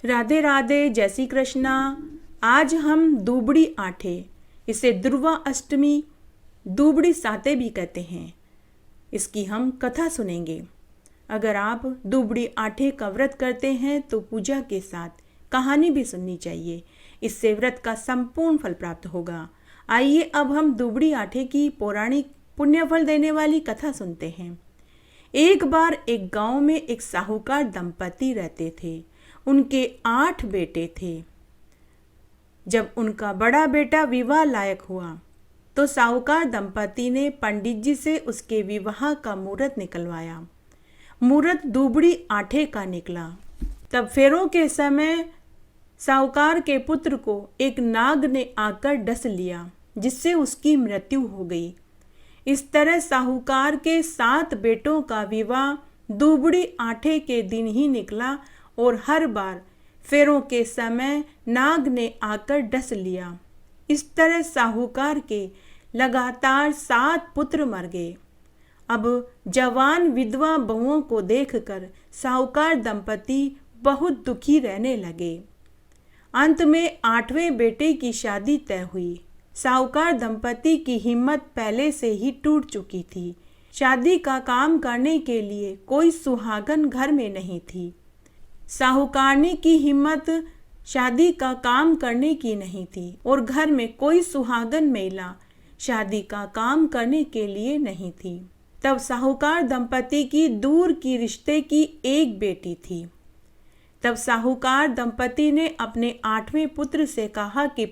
राधे राधे, जय श्री कृष्णा। आज हम दूबड़ी आठे, इसे दुर्वा अष्टमी, दूबड़ी साते भी कहते हैं, इसकी हम कथा सुनेंगे। अगर आप दूबड़ी आठे का व्रत करते हैं तो पूजा के साथ कहानी भी सुननी चाहिए, इससे व्रत का संपूर्ण फल प्राप्त होगा। आइए अब हम दूबड़ी आठे की पौराणिक पुण्यफल देने वाली कथा सुनते हैं। एक बार एक गांव में एक साहूकार दंपति रहते थे। उनके 8 बेटे थे। जब उनका बड़ा बेटा विवाह लायक हुआ तो साहूकार दंपति ने पंडित जी से उसके विवाह का मुहूर्त निकलवाया। मुहूर्त दूबड़ी आठे का निकला। तब फेरों के समय साहूकार के पुत्र को एक नाग ने आकर डस लिया, जिससे उसकी मृत्यु हो गई। इस तरह साहूकार के 7 बेटों का विवाह दूबड़ी आठे के दिन ही निकला और हर बार फेरों के समय नाग ने आकर डस लिया। इस तरह साहूकार के लगातार 7 पुत्र मर गए। अब जवान विधवा बहुओं को देखकर साहूकार दंपति बहुत दुखी रहने लगे। अंत में 8वें बेटे की शादी तय हुई। साहूकार दंपति की हिम्मत पहले से ही टूट चुकी थी। शादी का काम करने के लिए कोई सुहागन घर में नहीं थी। साहूकारनी की हिम्मत शादी का काम करने की नहीं थी और घर में कोई सुहागन महिला शादी का काम करने के लिए नहीं थी। तब साहूकार दंपति की दूर की रिश्ते की एक बेटी थी। तब साहूकार दंपति ने अपने 8वें पुत्र से कहा कि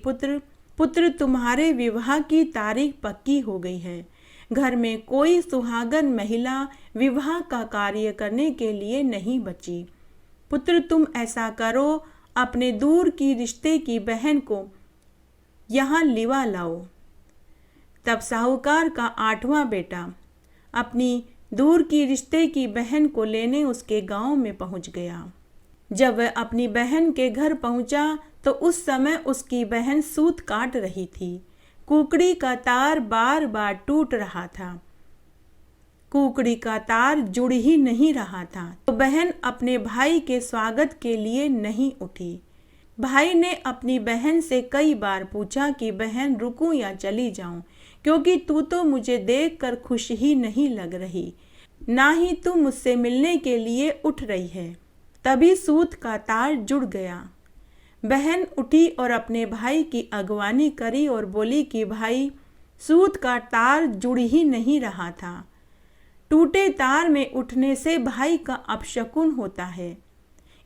पुत्र तुम्हारे विवाह की तारीख पक्की हो गई है। घर में कोई सुहागन महिला विवाह का कार्य करने के लिए नहीं बची। पुत्र तुम ऐसा करो, अपने दूर की रिश्ते की बहन को यहाँ लिवा लाओ। तब साहूकार का 8वां बेटा अपनी दूर की रिश्ते की बहन को लेने उसके गांव में पहुंच गया। जब वह अपनी बहन के घर पहुंचा तो उस समय उसकी बहन सूत काट रही थी। कुकड़ी का तार बार बार टूट रहा था। कुकड़ी का तार जुड़ ही नहीं रहा था। तो बहन अपने भाई के स्वागत के लिए नहीं उठी। भाई ने अपनी बहन से कई बार पूछा कि बहन रुकूं या चली जाऊं, क्योंकि तू तो मुझे देखकर खुश ही नहीं लग रही, ना ही तू मुझसे मिलने के लिए उठ रही है। तभी सूत का तार जुड़ गया। बहन उठी और अपने भाई की अगवानी करी और बोली कि भाई, सूत का तार जुड़ ही नहीं रहा था। टूटे तार में उठने से भाई का अपशकुन होता है,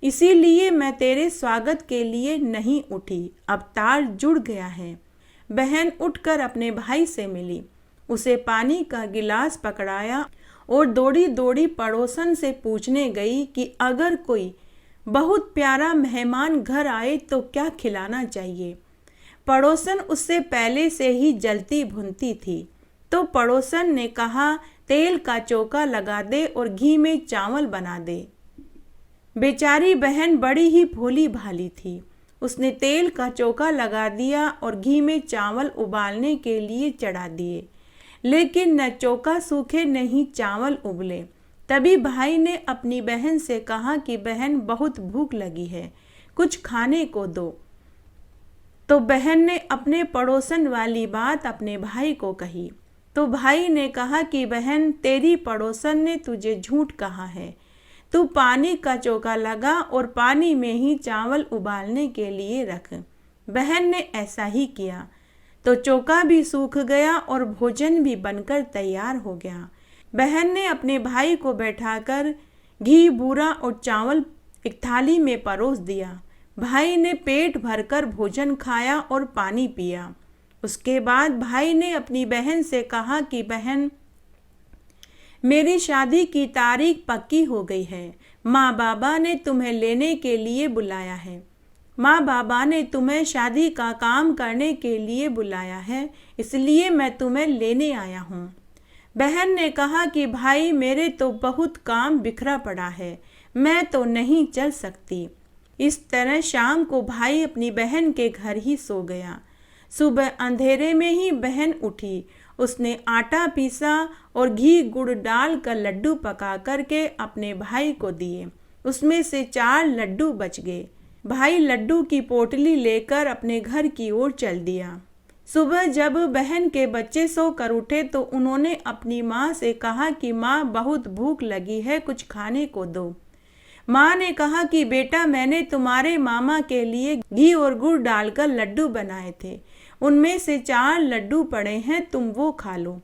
इसीलिए मैं तेरे स्वागत के लिए नहीं उठी। अब तार जुड़ गया है। बहन उठकर अपने भाई से मिली, उसे पानी का गिलास पकड़ाया और दौड़ी दौड़ी पड़ोसन से पूछने गई कि अगर कोई बहुत प्यारा मेहमान घर आए तो क्या खिलाना चाहिए। पड़ोसन उससे पहले से ही जलती भुनती थी, तो पड़ोसन ने कहा तेल का चौका लगा दे और घी में चावल बना दे। बेचारी बहन बड़ी ही भोली भाली थी। उसने तेल का चौका लगा दिया और घी में चावल उबालने के लिए चढ़ा दिए, लेकिन न चौका सूखे न ही चावल उबले। तभी भाई ने अपनी बहन से कहा कि बहन बहुत भूख लगी है, कुछ खाने को दो। तो बहन ने अपने पड़ोसन वाली बात अपने भाई को कही। तो भाई ने कहा कि बहन, तेरी पड़ोसन ने तुझे झूठ कहा है। तू पानी का चौका लगा और पानी में ही चावल उबालने के लिए रख। बहन ने ऐसा ही किया तो चौका भी सूख गया और भोजन भी बनकर तैयार हो गया। बहन ने अपने भाई को बैठाकर घी, बूरा और चावल एक थाली में परोस दिया। भाई ने पेट भरकर भोजन खाया और पानी पिया। उसके बाद भाई ने अपनी बहन से कहा कि बहन, मेरी शादी की तारीख पक्की हो गई है। माँ बाबा ने तुम्हें लेने के लिए बुलाया है। माँ बाबा ने तुम्हें शादी का काम करने के लिए बुलाया है, इसलिए मैं तुम्हें लेने आया हूँ। बहन ने कहा कि भाई, मेरे तो बहुत काम बिखरा पड़ा है, मैं तो नहीं चल सकती। इस तरह शाम को भाई अपनी बहन के घर ही सो गया। सुबह अंधेरे में ही बहन उठी। उसने आटा पीसा और घी गुड़ डाल कर लड्डू पका करके अपने भाई को दिए। उसमें से 4 लड्डू बच गए। भाई लड्डू की पोटली लेकर अपने घर की ओर चल दिया। सुबह जब बहन के बच्चे सोकर उठे तो उन्होंने अपनी माँ से कहा कि माँ, बहुत भूख लगी है, कुछ खाने को दो। माँ ने कहा कि बेटा, मैंने तुम्हारे मामा के लिए घी और गुड़ डालकर लड्डू बनाए थे, उनमें से 4 लड्डू पड़े हैं, तुम वो खा लो।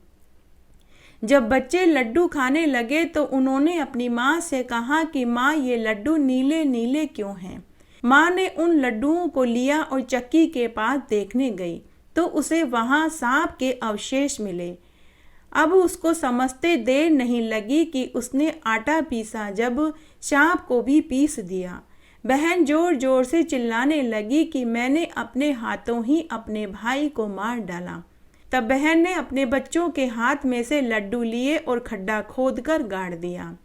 जब बच्चे लड्डू खाने लगे तो उन्होंने अपनी माँ से कहा कि माँ, ये लड्डू नीले नीले क्यों हैं? माँ ने उन लड्डुओं को लिया और चक्की के पास देखने गई तो उसे वहाँ सांप के अवशेष मिले। अब उसको समझते देर नहीं लगी कि उसने आटा पीसा, जब सांप को भी पीस दिया। बहन जोर जोर से चिल्लाने लगी कि मैंने अपने हाथों ही अपने भाई को मार डाला। तब बहन ने अपने बच्चों के हाथ में से लड्डू लिए और खड्डा खोदकर गाड़ दिया।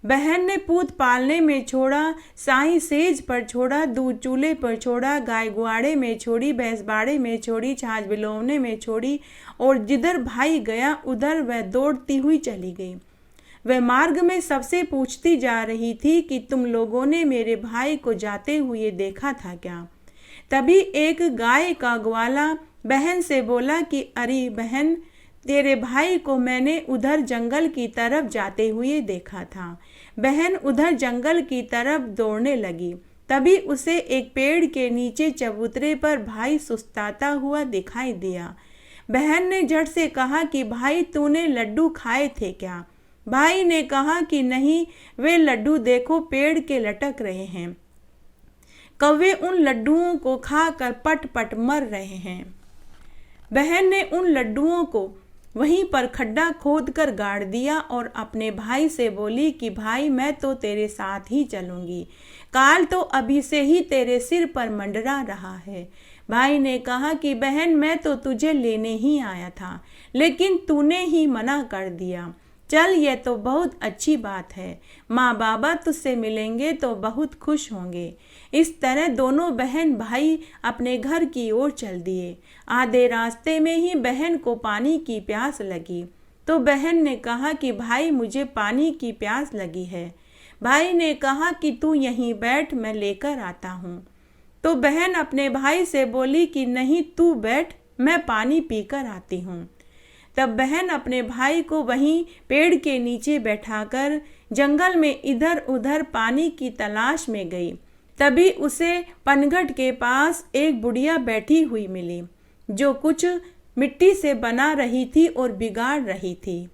बहन ने पूत पालने में छोड़ा, साई सेज पर छोड़ा, दूध चूल्हे पर छोड़ा, गाय गुआड़े में छोड़ी, भैंस बाड़े में छोड़ी, छाछ बिलोवने में छोड़ी, और जिधर भाई गया उधर वह दौड़ती हुई चली गई। वह मार्ग में सबसे पूछती जा रही थी कि तुम लोगों ने मेरे भाई को जाते हुए देखा था क्या? तभी एक गाय का ग्वाला बहन से बोला कि अरे बहन, तेरे भाई को मैंने उधर जंगल की तरफ जाते हुए देखा था। बहन उधर जंगल की तरफ दौड़ने लगी। तभी उसे एक पेड़ के नीचे चबूतरे पर भाई सुस्ताता हुआ दिखाई दिया। बहन ने झट से कहा कि भाई, तूने लड्डू खाए थे क्या? भाई ने कहा कि नहीं, वे लड्डू देखो पेड़ के लटक रहे हैं, कौवे उन लड्डुओं को खाकर पट पट मर रहे हैं। बहन ने उन लड्डुओं को वहीं पर खड्डा खोदकर गाड़ दिया और अपने भाई से बोली कि भाई, मैं तो तेरे साथ ही चलूंगी, काल तो अभी से ही तेरे सिर पर मंडरा रहा है। भाई ने कहा कि बहन, मैं तो तुझे लेने ही आया था, लेकिन तूने ही मना कर दिया। चल, ये तो बहुत अच्छी बात है, माँ बाबा तुझसे मिलेंगे तो बहुत खुश होंगे। इस तरह दोनों बहन भाई अपने घर की ओर चल दिए। आधे रास्ते में ही बहन को पानी की प्यास लगी तो बहन ने कहा कि भाई, मुझे पानी की प्यास लगी है। भाई ने कहा कि तू यहीं बैठ, मैं लेकर आता हूँ। तो बहन अपने भाई से बोली कि नहीं, तू बैठ, मैं पानी पीकर आती हूँ। तब बहन अपने भाई को वहीं पेड़ के नीचे बैठाकर जंगल में इधर उधर पानी की तलाश में गई। तभी उसे पनघट के पास एक बुढ़िया बैठी हुई मिली, जो कुछ मिट्टी से बना रही थी और बिगाड़ रही थी।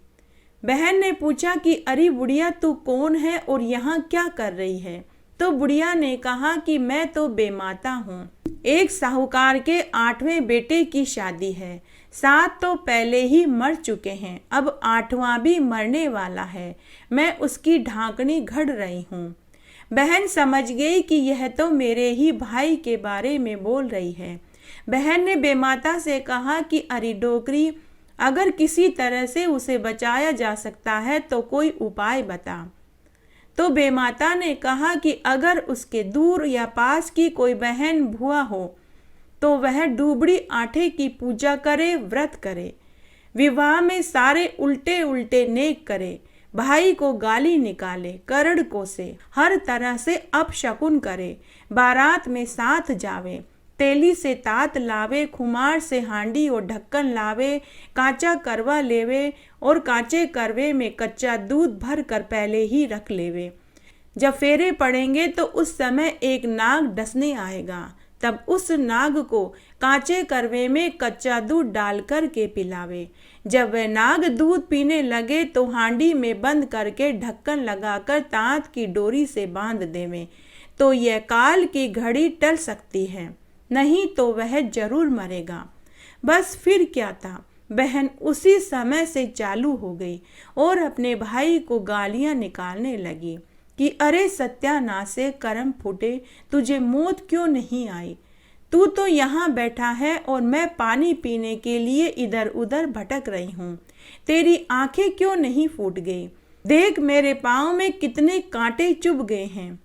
बहन ने पूछा कि अरे बुढ़िया, तू कौन है और यहाँ क्या कर रही है? तो बुढ़िया ने कहा कि मैं तो बेमाता हूँ, एक साहूकार के 8वें बेटे की शादी है, 7 तो पहले ही मर चुके हैं, अब 8वां भी मरने वाला है, मैं उसकी ढांकनी घड़ रही हूँ। बहन समझ गई कि यह तो मेरे ही भाई के बारे में बोल रही है। बहन ने बेमाता से कहा कि अरे डोकरी, अगर किसी तरह से उसे बचाया जा सकता है तो कोई उपाय बता। तो बेमाता ने कहा कि अगर उसके दूर या पास की कोई बहन भुआ हो तो वह दूबड़ी आटे की पूजा करे, व्रत करे, विवाह में सारे उल्टे उल्टे नेक करे, भाई को गाली निकाले, करड़ कोसे, हर तरह से अपशकुन करे, बारात में साथ जावे, तेली से तात लावे, खुमार से हांडी और ढक्कन लावे, कांचा करवा लेवे और कांचे करवे में कच्चा दूध भर कर पहले ही रख लेवे। जब फेरे पड़ेंगे तो उस समय एक नाग डसने आएगा, तब उस नाग को कांचे करवे में कच्चा दूध डाल कर के पिलावे। जब वह नाग दूध पीने लगे तो हांडी में बंद करके ढक्कन लगाकर तांत की डोरी से बांध देवे, तो यह काल की घड़ी टल सकती है, नहीं तो वह जरूर मरेगा। बस फिर क्या था, बहन उसी समय से चालू हो गई और अपने भाई को गालियां निकालने लगी कि अरे सत्यानाशे कर्म फूटे, तुझे मौत क्यों नहीं आई? तू तो यहाँ बैठा है और मैं पानी पीने के लिए इधर उधर भटक रही हूँ, तेरी आंखें क्यों नहीं फूट गई? देख मेरे पाँव में कितने कांटे चुभ गए हैं,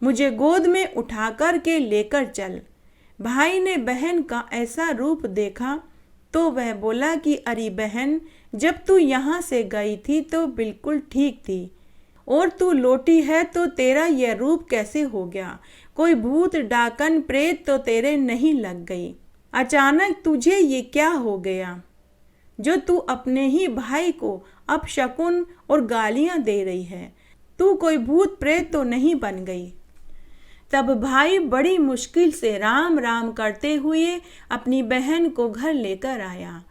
मुझे गोद में उठा कर के लेकर चल। भाई ने बहन का ऐसा रूप देखा तो वह बोला कि अरे बहन, जब तू यहाँ से गई थी तो बिल्कुल ठीक थी और तू लोटी है तो तेरा यह रूप कैसे हो गया? कोई भूत डाकन प्रेत तो तेरे नहीं लग गई? अचानक तुझे ये क्या हो गया जो तू अपने ही भाई को अपशकुन और गालियां दे रही है? तू कोई भूत प्रेत तो नहीं बन गई? तब भाई बड़ी मुश्किल से राम राम करते हुए अपनी बहन को घर लेकर आया।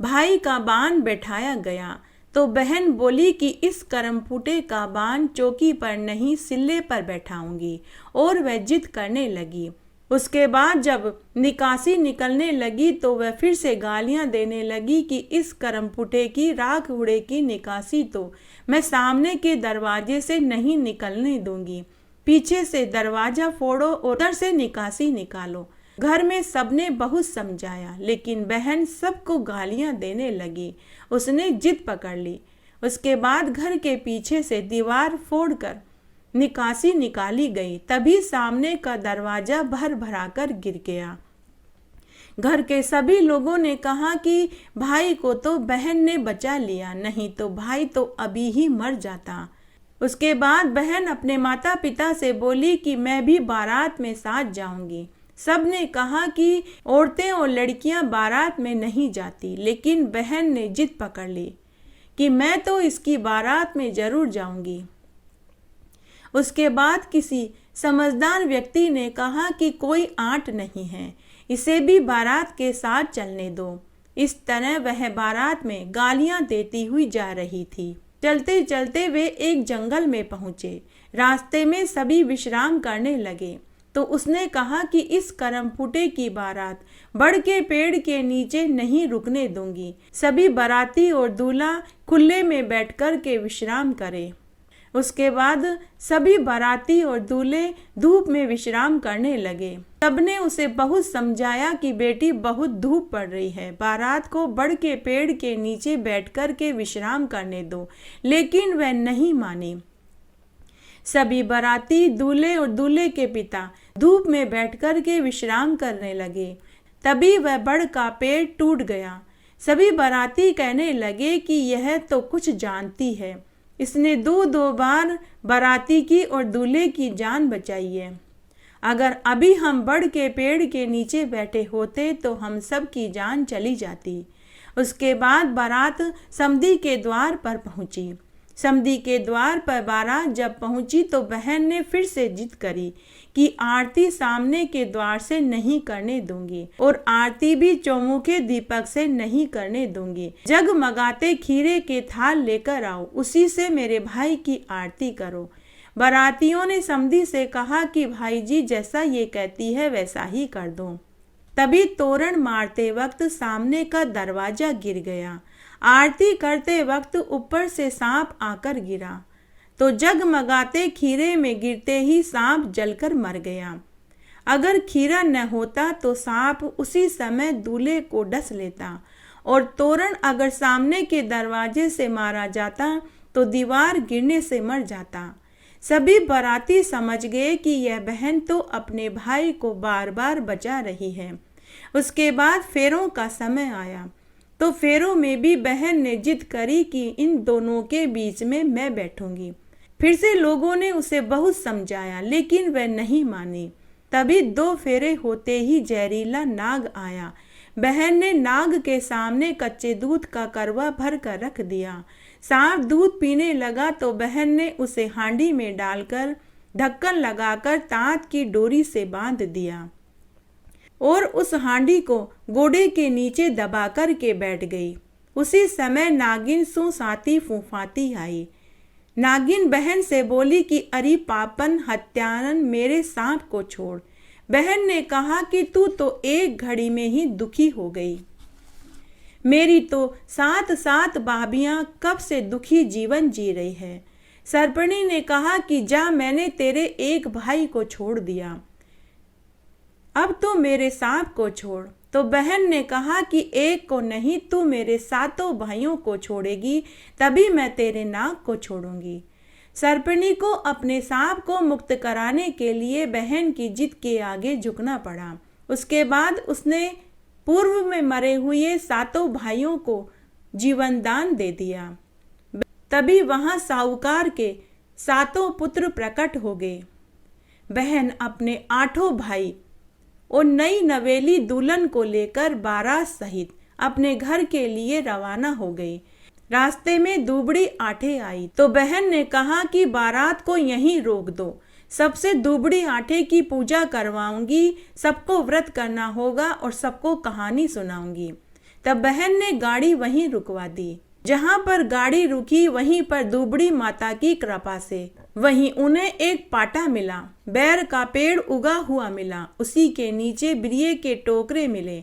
भाई का बाण बैठाया गया तो बहन बोली कि इस करमपुटे का बाण चौकी पर नहीं सिल्ले पर बैठाऊंगी, और वह जिद करने लगी। उसके बाद जब निकासी निकलने लगी तो वह फिर से गालियां देने लगी कि इस करमपुटे की राख उड़े की निकासी तो मैं सामने के दरवाजे से नहीं निकलने दूंगी। पीछे से दरवाजा फोड़ो और उधर से निकासी निकालो। घर में सबने बहुत समझाया, लेकिन बहन सबको गालियां देने लगी। उसने जिद पकड़ ली। उसके बाद घर के पीछे से दीवार फोड़कर निकासी निकाली गई। तभी सामने का दरवाजा भर भराकर गिर गया। घर के सभी लोगों ने कहा कि भाई को तो बहन ने बचा लिया, नहीं तो भाई तो अभी ही मर जाता। उसके बाद बहन अपने माता पिता से बोली कि मैं भी बारात में साथ जाऊंगी। सब ने कहा कि औरतें और लड़कियां बारात में नहीं जाती, लेकिन बहन ने जिद पकड़ ली कि मैं तो इसकी बारात में जरूर जाऊंगी। उसके बाद किसी समझदार व्यक्ति ने कहा कि कोई आंट नहीं है, इसे भी बारात के साथ चलने दो। इस तरह वह बारात में गालियां देती हुई जा रही थी। चलते चलते वे एक जंगल में पहुंचे। रास्ते में सभी विश्राम करने लगे तो उसने कहा कि इस करमपुटे की बारात बड़ के पेड़ के नीचे नहीं रुकने दूंगी। सभी बाराती और दूल्हा खुले में बैठकर के विश्राम करें। उसके बाद सभी बाराती और दूल्हे धूप में विश्राम करने लगे। सबने उसे बहुत समझाया कि बेटी बहुत धूप पड़ रही है, बारात को बड़ के पेड़ के नीचे बैठकर के विश्राम करने दो, लेकिन वह नहीं मानी। सभी बाराती, दूल्हे और दूल्हे के पिता धूप में बैठकर के विश्राम करने लगे। तभी वह बड़ का पेड़ टूट गया। सभी बाराती कहने लगे कि यह तो कुछ जानती है, इसने दो बार बाराती की और दूल्हे की जान बचाई है। अगर अभी हम बड़ के पेड़ के नीचे बैठे होते तो हम सब की जान चली जाती। उसके बाद बारात समधी के द्वार पर पहुंची। समधी के द्वार पर बारात जब पहुंची तो बहन ने फिर से जिद करी कि आरती सामने के द्वार से नहीं करने दूंगी, और आरती भी चौमुखे दीपक से नहीं करने दूंगी। जगमगाते खीरे के थाल लेकर आओ, उसी से मेरे भाई की आरती करो। बारातियों ने समधी से कहा कि भाई जी जैसा ये कहती है वैसा ही कर दो। तभी तोरण मारते वक्त सामने का दरवाजा गिर गया। आरती करते वक्त ऊपर से सांप आकर गिरा तो जगमगाते खीरे में गिरते ही सांप जलकर मर गया। अगर खीरा न होता तो सांप उसी समय दूल्हे को डस लेता, और तोरण अगर सामने के दरवाजे से मारा जाता तो दीवार गिरने से मर जाता। सभी बाराती समझ गए कि यह बहन तो अपने भाई को बार बार बचा रही है। उसके बाद फेरों का समय आया तो फेरों में भी बहन ने जिद करी कि इन दोनों के बीच में मैं बैठूंगी। फिर से लोगों ने उसे बहुत समझाया, लेकिन वह नहीं मानी। तभी 2 फेरे होते ही जहरीला नाग आया। बहन ने नाग के सामने कच्चे दूध का करवा भर कर रख दिया। सांप दूध पीने लगा तो बहन ने उसे हांडी में डालकर ढक्कन लगाकर तांत की डोरी से बांध दिया और उस हांडी को गोडे के नीचे दबा कर के बैठ गई। उसी समय नागिन सुसाती फूफाती आई। नागिन बहन से बोली कि अरे पापन हत्यारन, मेरे सांप को छोड़। बहन ने कहा कि तू तो एक घड़ी में ही दुखी हो गई, मेरी तो 7 भाभियां कब से दुखी जीवन जी रही है। सर्पणी ने कहा कि जा, मैंने तेरे एक भाई को छोड़ दिया, अब तो मेरे सांप को छोड़। तो बहन ने कहा कि एक को नहीं, तू मेरे 7 भाइयों को छोड़ेगी तभी मैं तेरे नाग को छोड़ूंगी। सर्पणी को अपने सांप को मुक्त कराने के लिए बहन की जिद के आगे झुकना पड़ा। उसके बाद उसने पूर्व में मरे हुए 7 भाइयों को जीवन दान दे दिया। तभी वहां साहूकार के सातों पुत्र प्रकट हो गए। बहन अपने 8 भाई और नई नवेली दुल्हन को लेकर बारात सहित अपने घर के लिए रवाना हो गई। रास्ते में दुबड़ी आठे आई तो बहन ने कहा कि बारात को यहीं रोक दो, सबसे दुबड़ी आठे की पूजा करवाऊंगी, सबको व्रत करना होगा और सबको कहानी सुनाऊंगी। तब बहन ने गाड़ी वहीं रुकवा दी। जहां पर गाड़ी रुकी वहीं पर दुबड़ी माता की कृपा से वहीं उन्हें एक पाटा मिला, बैर का पेड़ उगा हुआ मिला, उसी के नीचे बिरिये के टोकरे मिले,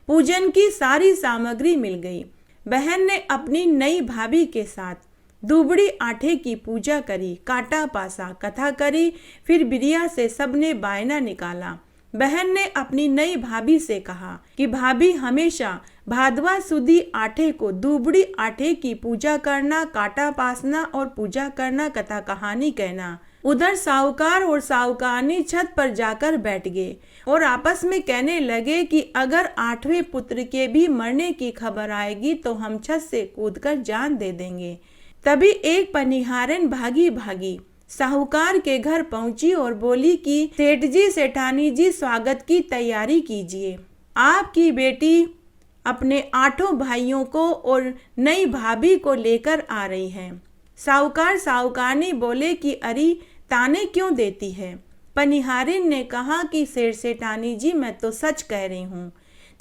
पूजन की सारी सामग्री मिल गई। बहन ने अपनी नई भाभी के साथ दुबड़ी आठे की पूजा करी, काटा पासा, कथा करी, फिर बिरिया से सबने बायना निकाला। बहन ने अपनी नई भाभी से कहा कि भाभी हमेशा भादवा सुदी आठे को दुबड़ी आठे की पूजा करना, काटा पासना और पूजा करना, कथा कहानी कहना। उधर साहूकार और साहूकारनी छत पर जाकर बैठ गए और आपस में कहने लगे कि अगर 8वें पुत्र के भी मरने की खबर आएगी तो हम छत से कूदकर जान दे देंगे। तभी एक पनिहारन भागी भागी साहूकार के घर पहुंची और बोली कि सेठ जी, सेठानी जी, स्वागत की तैयारी कीजिए, आपकी बेटी अपने 8 भाइयों को और नई भाभी को लेकर आ रही है। साहूकार साहूकारनी बोले कि अरे ताने क्यों देती है। पनिहारिन ने कहा कि सेठ सेठानी जी, मैं तो सच कह रही हूँ।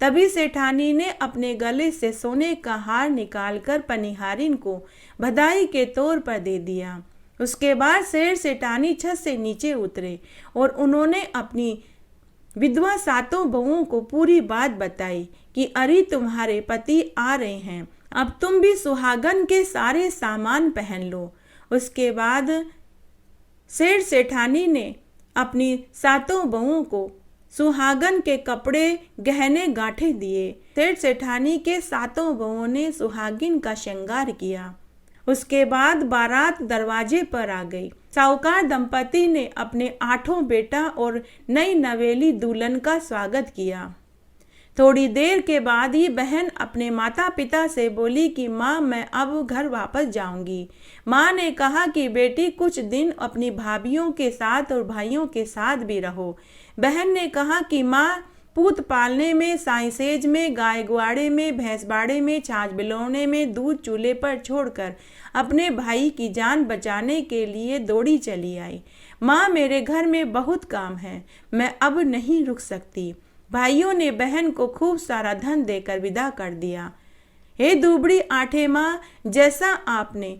तभी सेठानी ने अपने गले से सोने का हार निकालकर पनिहारिन को बधाई के तौर पर दे दिया। उसके बाद सेठ सेठानी छत से नीचे उतरे और उन्होंने अपनी विधवा 7 बहुओं को पूरी बात बताई कि अरे तुम्हारे पति आ रहे हैं, अब तुम भी सुहागन के सारे सामान पहन लो। उसके बाद सेठ सेठानी ने अपनी 7 बहुओं को सुहागन के कपड़े, गहने गांठे दिए। सेठ सेठानी के 7 बहुओं ने सुहागिन का श्रृंगार किया। उसके बाद बारात दरवाजे पर आ गई। साहूकार दंपति ने अपने 8 बेटा और नई नवेली दुल्हन का स्वागत किया। थोड़ी देर के बाद ही बहन अपने माता पिता से बोली कि माँ, मैं अब घर वापस जाऊंगी। माँ ने कहा कि बेटी कुछ दिन अपनी भाभियों के साथ और भाइयों के साथ भी रहो। बहन ने कहा कि माँ, पूत पालने में, साइसेज में, गाय ग्वाड़े में, भैंस बाड़े में, छाछ बिलौने में, दूध चूल्हे पर छोड़कर अपने भाई की जान बचाने के लिए दौड़ी चली आई। माँ, मेरे घर में बहुत काम है, मैं अब नहीं रुक सकती। भाइयों ने बहन को खूब सारा धन देकर विदा कर दिया। हे दुबड़ी आठे माँ, जैसा आपने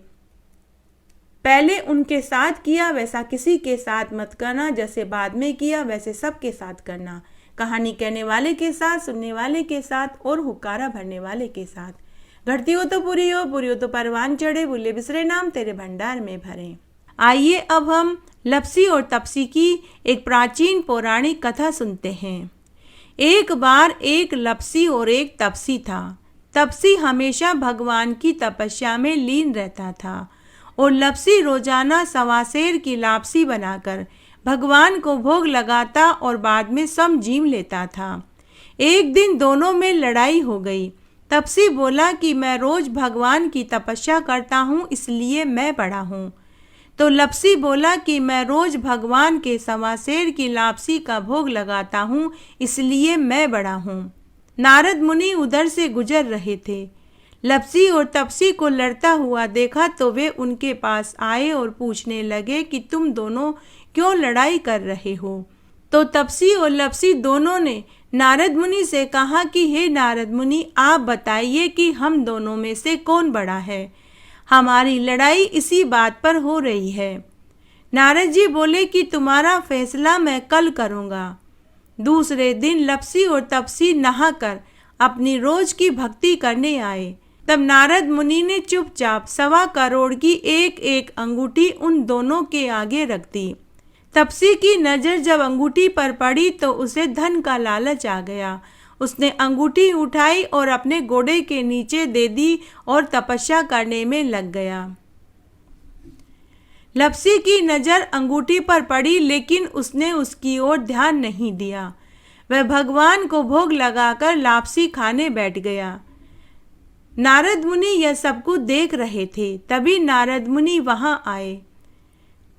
पहले उनके साथ किया वैसा किसी के साथ मत करना, जैसे बाद में किया वैसे सबके साथ करना। कहानी कहने वाले के साथ, सुनने वाले के साथ और हुक्कारा भरने वाले के साथ। घटती हो तो पूरी हो तो परवान चढ़े, भूले बिसरे नाम तेरे भंडार में भरे। आइए अब हम लप्सी और तपसी की एक प्राचीन पौराणिक कथा सुनते हैं। एक बार एक लप्सी और एक तपसी था। तपसी हमेशा भगवान की तपस्या में लीन रहता था और लप्सी रोजाना सवासेर की लापसी बनाकर भगवान को भोग लगाता और बाद में सम जीम लेता था। एक दिन दोनों में लड़ाई हो गई। तपसी बोला कि मैं रोज भगवान की तपस्या करता हूँ, इसलिए मैं बड़ा हूँ। तो लप्सी बोला कि मैं रोज भगवान के सवासेर की लापसी का भोग लगाता हूँ, इसलिए मैं बड़ा हूँ। नारद मुनि उधर से गुजर रहे थे। लप्सी और तपसी को लड़ता हुआ देखा तो वे उनके पास आए और पूछने लगे कि तुम दोनों क्यों लड़ाई कर रहे हो। तो तपसी और लप्सी दोनों ने नारद मुनि से कहा कि हे नारद मुनि, आप बताइए कि हम दोनों में से कौन बड़ा है। हमारी लड़ाई इसी बात पर हो रही है। नारद जी बोले कि तुम्हारा फैसला मैं कल करूँगा। दूसरे दिन लप्सी और तपसी नहाकर अपनी रोज की भक्ति करने आए। तब नारद मुनि ने चुपचाप 1.25 करोड़ की एक अंगूठी उन दोनों के आगे रख दी। तपसी की नज़र जब अंगूठी पर पड़ी तो उसे धन का लालच आ गया। उसने अंगूठी उठाई और अपने घोड़े के नीचे दे दी और तपस्या करने में लग गया। लप्सी की नज़र अंगूठी पर पड़ी, लेकिन उसने उसकी ओर ध्यान नहीं दिया। वह भगवान को भोग लगाकर लापसी खाने बैठ गया। नारद मुनि यह सब कुछ देख रहे थे। तभी नारद मुनि वहां आए।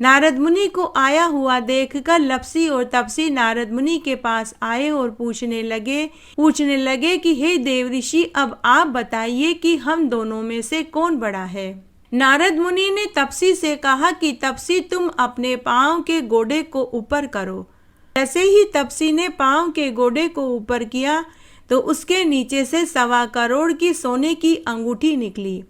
नारद मुनि को आया हुआ देखकर लप्सी और तपसी नारद मुनि के पास आए और पूछने लगे कि हे देव ऋषि, अब आप बताइए कि हम दोनों में से कौन बड़ा है। नारद मुनि ने तपसी से कहा कि तपसी, तुम अपने पांव के गोडे को ऊपर करो। जैसे ही तपसी ने पांव के गोडे को ऊपर किया तो उसके नीचे से 1.25 करोड़ की सोने की अंगूठी निकली।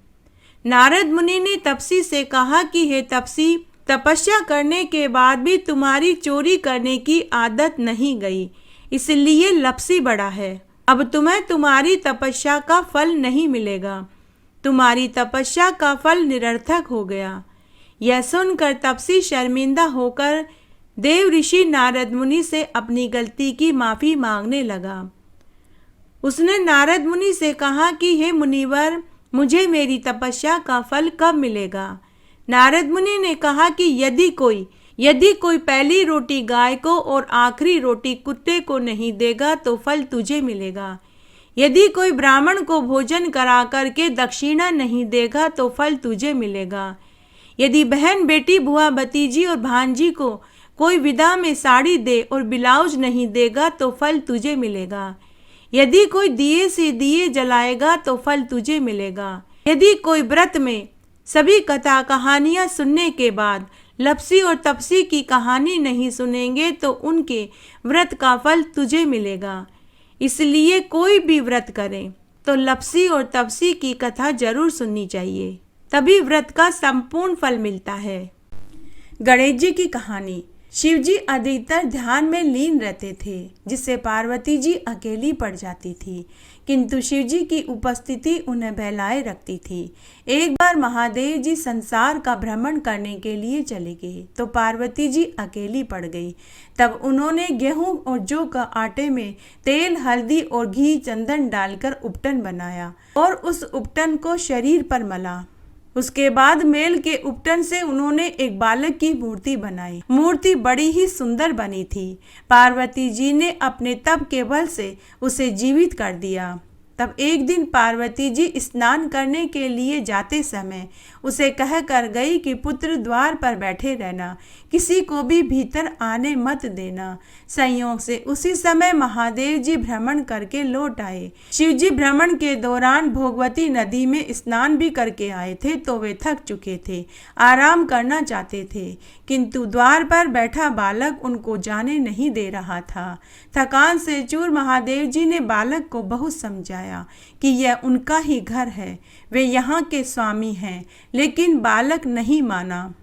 नारद मुनि ने तपसी से कहा कि हे तपसी, तपस्या करने के बाद भी तुम्हारी चोरी करने की आदत नहीं गई, इसलिए लप्सी बड़ा है। अब तुम्हें तुम्हारी तपस्या का फल नहीं मिलेगा, तुम्हारी तपस्या का फल निरर्थक हो गया। यह सुनकर तपसी शर्मिंदा होकर देव ऋषि नारद मुनि से अपनी गलती की माफी मांगने लगा। उसने नारद मुनि से कहा कि हे मुनिवर, मुझे मेरी तपस्या का फल कब मिलेगा। नारद मुनि ने कहा कि यदि कोई पहली रोटी गाय को और आखिरी रोटी कुत्ते को नहीं देगा तो फल तुझे मिलेगा। यदि कोई ब्राह्मण को भोजन करा करके दक्षिणा नहीं देगा तो फल तुझे मिलेगा। यदि बहन, बेटी, बुआ, भतीजी और भांजी को कोई विदा में साड़ी दे और ब्लाउज नहीं देगा तो फल तुझे मिलेगा। यदि कोई दिए से दिए जलाएगा तो फल तुझे मिलेगा। यदि कोई व्रत में सभी कथा कहानियां सुनने के बाद लप्सी और तपसी की कहानी नहीं सुनेंगे तो उनके व्रत का फल तुझे मिलेगा। इसलिए कोई भी व्रत करे तो लप्सी और तपसी की कथा जरूर सुननी चाहिए, तभी व्रत का संपूर्ण फल मिलता है। गणेश जी की कहानी। शिव जी अधिकतर ध्यान में लीन रहते थे, जिससे पार्वती जी अकेली पड़ जाती थी, किंतु शिव जी की उपस्थिति उन्हें बहलाए रखती थी। एक बार महादेव जी संसार का भ्रमण करने के लिए चले गए तो पार्वती जी अकेली पड़ गई। तब उन्होंने गेहूं और जौ का आटे में तेल, हल्दी और घी, चंदन डालकर उपटन बनाया और उस उपटन को शरीर पर मला। उसके बाद मेल के उपटन से उन्होंने एक बालक की मूर्ति बनाई। मूर्ति बड़ी ही सुंदर बनी थी। पार्वती जी ने अपने तप के बल से उसे जीवित कर दिया। तब एक दिन पार्वती जी स्नान करने के लिए जाते समय उसे कह कर गई कि पुत्र, द्वार पर बैठे रहना, किसी को भी भीतर आने मत देना। संयोग से उसी समय महादेव जी भ्रमण करके लौट आए। शिव जी भ्रमण के दौरान भोगवती नदी में स्नान भी करके आए थे तो वे थक चुके थे, आराम करना चाहते थे, किंतु द्वार पर बैठा बालक उनको जाने नहीं दे रहा था। थकान से चूर महादेव जी ने बालक को बहुत समझाया कि यह उनका ही घर है, वे यहाँ के स्वामी हैं, लेकिन बालक नहीं माना।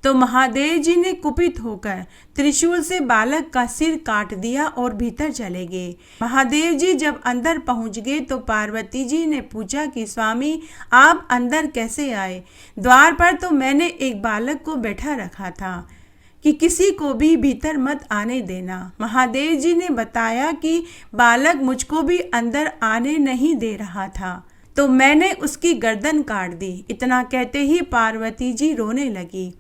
तो महादेव जी ने कुपित होकर त्रिशूल से बालक का सिर काट दिया और भीतर चले गए। महादेव जी जब अंदर पहुंच गए तो पार्वती जी ने पूछा कि स्वामी, आप अंदर कैसे आए? द्वार पर तो मैंने एक बालक को बैठा रखा था कि किसी को भी भीतर मत आने देना। महादेव जी ने बताया कि बालक मुझको भी अंदर आने नहीं दे रहा था, तो मैंने उसकी गर्दन काट दी। इतना कहते ही पार्वती जी रोने लगी।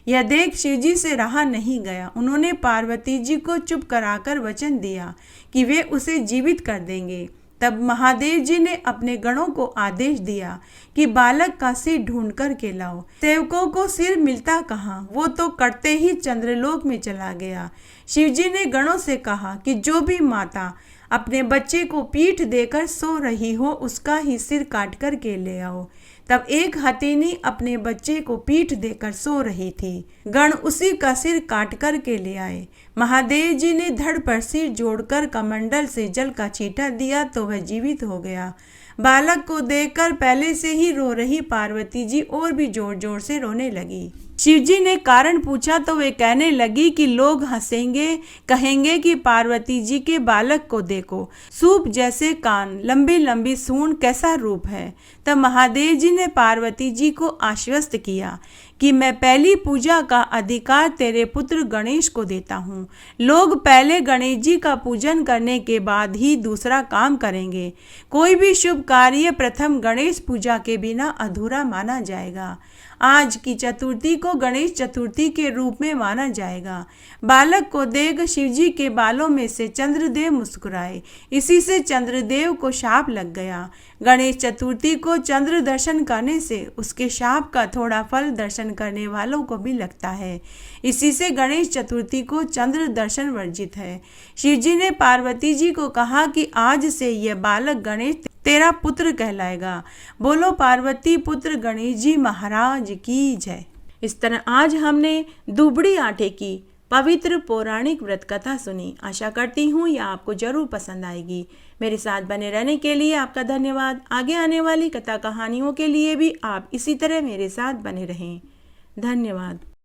यह देख शिव जी से रहा नहीं गया। उन्होंने पार्वती जी को चुप कराकर वचन दिया कि वे उसे जीवित कर देंगे। तब महादेव जी ने अपने गणों को आदेश दिया कि बालक का सिर ढूंढ कर के लाओ। सेवकों को सिर मिलता कहाँ, वो तो कटते ही चंद्रलोक में चला गया। शिव जी ने गणों से कहा कि जो भी माता अपने बच्चे को पीठ देकर सो रही हो उसका ही सिर काट कर के ले आओ। तब एक हथिनी अपने बच्चे को पीठ देकर सो रही थी। गण उसी का सिर काट कर के ले आए। महादेव जी ने धड़ पर सिर जोड़कर कमंडल से जल का छींटा दिया तो वह जीवित हो गया। बालक को देखकर पहले से ही रो रही पार्वती जी और भी जोर जोर से रोने लगी। शिव जी ने कारण पूछा तो वे कहने लगी कि लोग हंसेंगे, कहेंगे कि पार्वती जी के बालक को देखो, सूप जैसे कान, लंबी लंबी सूंड, कैसा रूप है। तब महादेव जी ने पार्वती जी को आश्वस्त किया कि मैं पहली पूजा का अधिकार तेरे पुत्र गणेश को देता हूँ। लोग पहले गणेश जी का पूजन करने के बाद ही दूसरा काम करेंगे। कोई भी शुभ कार्य प्रथम गणेश पूजा के बिना अधूरा माना जाएगा। आज की चतुर्थी को गणेश चतुर्थी के रूप में माना जाएगा। बालक को देख शिव जी के बालों में से चंद्रदेव मुस्कुराए। इसी से चंद्रदेव को शाप लग गया। गणेश चतुर्थी को चंद्र दर्शन करने से उसके शाप का थोड़ा फल दर्शन दर्शन करने वालों को भी लगता है। इसी से गणेश चतुर्थी को चंद्र दर्शन वर्जित है। शिव जी ने पार्वती जी को कहा कि आज से यह बालक गणेश तेरा पुत्र कहलाएगा। बोलो पार्वती पुत्र गणेश जी महाराज की जय। इस तरह आज हमने दुबड़ी आटे की पवित्र पौराणिक व्रत कथा सुनी। आशा करती हूँ यह आपको जरूर पसंद आएगी। मेरे साथ बने रहने के लिए आपका धन्यवाद। आगे आने वाली कथा कहानियों के लिए भी आप इसी तरह मेरे साथ बने रहें। धन्यवाद।